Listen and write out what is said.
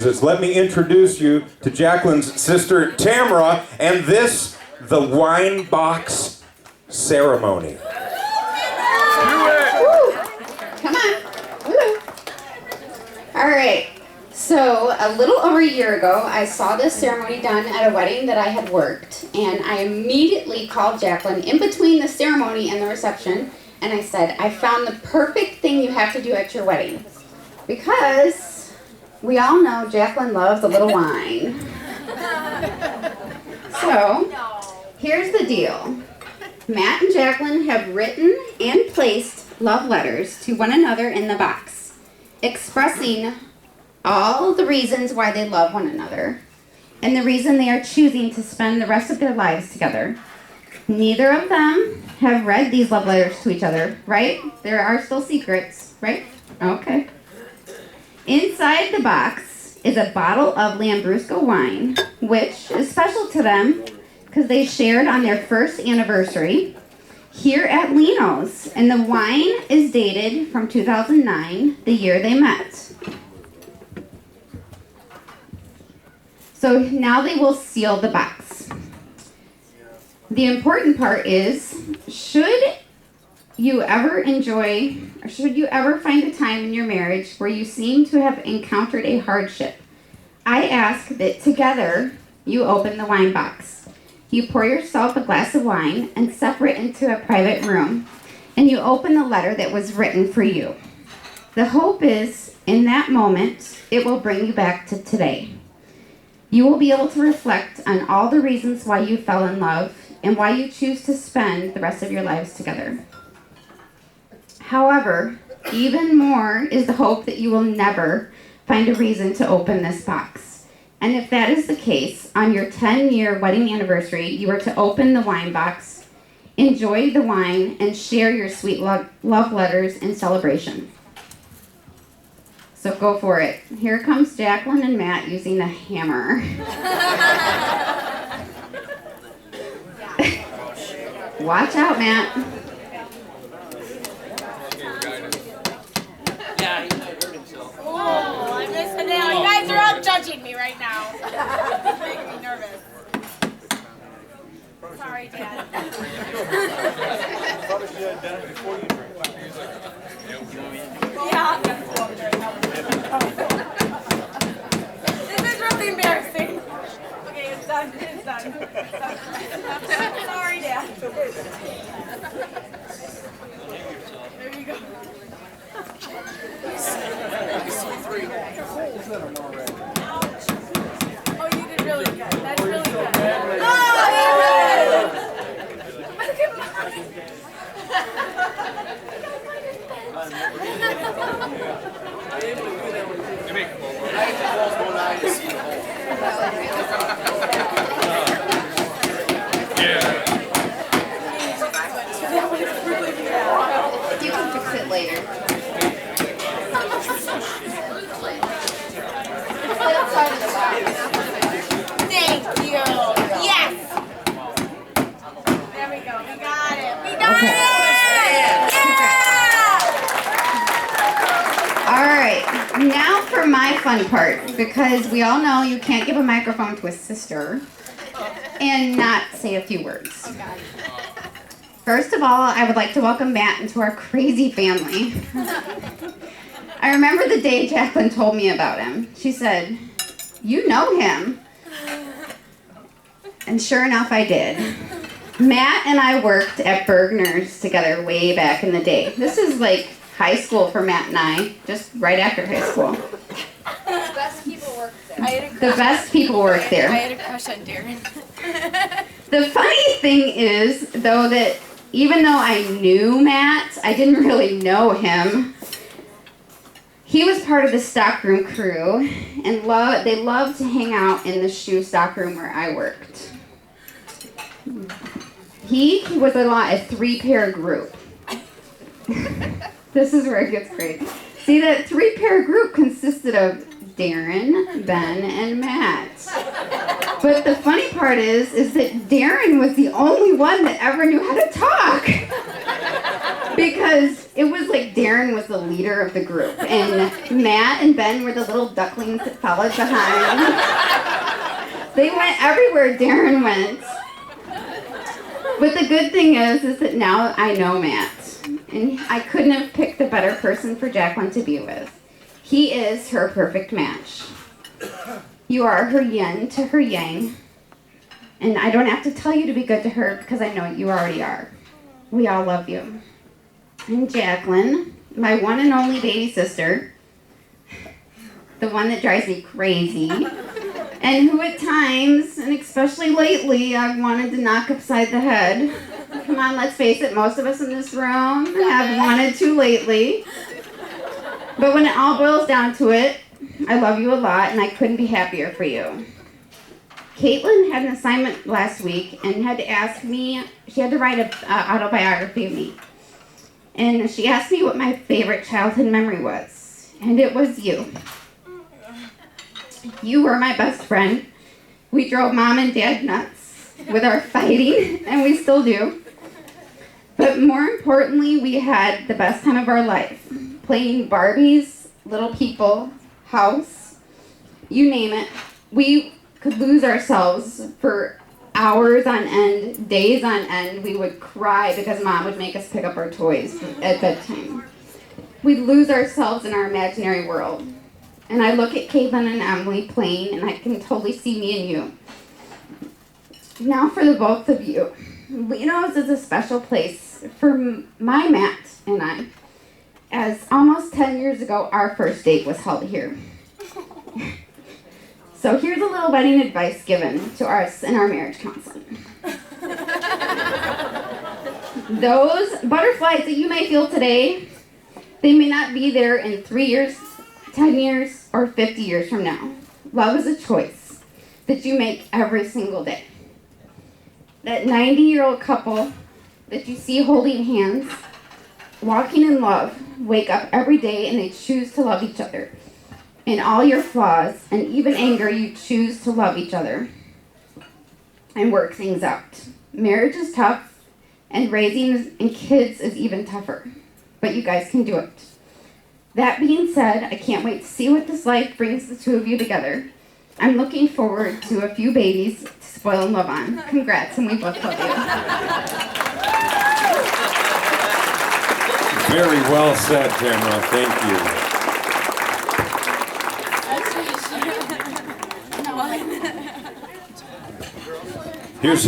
Let me introduce you to Jaclyn's sister Tamara and this, the wine box ceremony. Come on. Woo. All right. So a little over a year ago, I saw this ceremony done at a wedding that I had worked, and I immediately called Jaclyn in between the ceremony and the reception, and I said, I found the perfect thing you have to do at your wedding, because we all know Jaclyn loves a little wine. So, here's the deal. Matt and Jaclyn have written and placed love letters to one another in the box, expressing all the reasons why they love one another, and the reason they are choosing to spend the rest of their lives together. Neither of them have read these love letters to each other, right? There are still secrets, right? Okay. Inside the box is a bottle of Lambrusco wine, which is special to them because they shared on their first anniversary here at Lino's. And the wine is dated from 2009, the year they met. So now they will seal the box. The important part is, should you ever find a time in your marriage where you seem to have encountered a hardship, I ask that together you open the wine box. You pour yourself a glass of wine and separate into a private room, and you open the letter that was written for you. The hope is, in that moment, it will bring you back to today. You will be able to reflect on all the reasons why you fell in love and why you choose to spend the rest of your lives together. However, even more is the hope that you will never find a reason to open this box. And if that is the case, on your 10-year wedding anniversary, you are to open the wine box, enjoy the wine, and share your sweet love letters in celebration. So go for it. Here comes Jaclyn and Matt using the hammer. Watch out, Matt. Oh, I'm missing out. You guys are all judging me right now. It's making me nervous. Sorry, Dad. Yeah, I'm gonna go up there and help. This is really embarrassing. Okay, it's done. It's done. Sorry, Dad. There you go. Oh, you did really good. That's really good. Oh, you did! Look at mine. You can fix it later. Thank you. Yes. There we go. We got it. We got it. Yeah. All right, now for my fun part, because we all know you can't give a microphone to a sister and not say a few words. First of all, I would like to welcome Matt into our crazy family. I remember the day Jaclyn told me about him. She said, "You know him." And sure enough, I did. Matt and I worked at Bergner's together way back in the day. This is like high school for Matt and I, just right after high school. The best people work there. The best people work there. I had a crush on Darren. The funny thing is, though, that even though I knew Matt, I didn't really know him. He was part of the stockroom crew, and they loved to hang out in the shoe stockroom where I worked. He was a three-pair group. This is where it gets great. See, that three-pair group consisted of Darren, Ben, and Matt. But the funny part is that Darren was the only one that ever knew how to talk. Because it was like Darren was the leader of the group, and Matt and Ben were the little ducklings that followed behind. They went everywhere Darren went. But the good thing is that now I know Matt, and I couldn't have picked a better person for Jaclyn to be with. He is her perfect match. You are her yin to her yang, and I don't have to tell you to be good to her because I know you already are. We all love you. And Jaclyn, my one and only baby sister, the one that drives me crazy, and who at times, and especially lately, I've wanted to knock upside the head. Come on, let's face it, most of us in this room have wanted to lately. But when it all boils down to it, I love you a lot, and I couldn't be happier for you. Caitlin had an assignment last week and had to ask me, she had to write an autobiography of me. And she asked me what my favorite childhood memory was, and it was you. You were my best friend. We drove Mom and Dad nuts with our fighting, and we still do. But more importantly, we had the best time of our life, playing Barbies, Little People, House, you name it. We could lose ourselves for hours on end, days on end. We would cry because Mom would make us pick up our toys at bedtime. We'd lose ourselves in our imaginary world. And I look at Caitlin and Emily playing, and I can totally see me and you. Now for the both of you. Lino's is a special place for my Matt and I, as almost 10 years ago, our first date was held here. So here's a little wedding advice given to us in our marriage counseling. Those butterflies that you may feel today, they may not be there in 3 years, 10 years, or 50 years from now. Love is a choice that you make every single day. That 90-year-old couple that you see holding hands, walking in love, wake up every day and they choose to love each other. In all your flaws and even anger, you choose to love each other and work things out. Marriage is tough, and raising kids is even tougher, but you guys can do it. That being said, I can't wait to see what this life brings the two of you together. I'm looking forward to a few babies to spoil and love on. Congrats, and we both love you. Very well said, Tamara. Thank you. Here's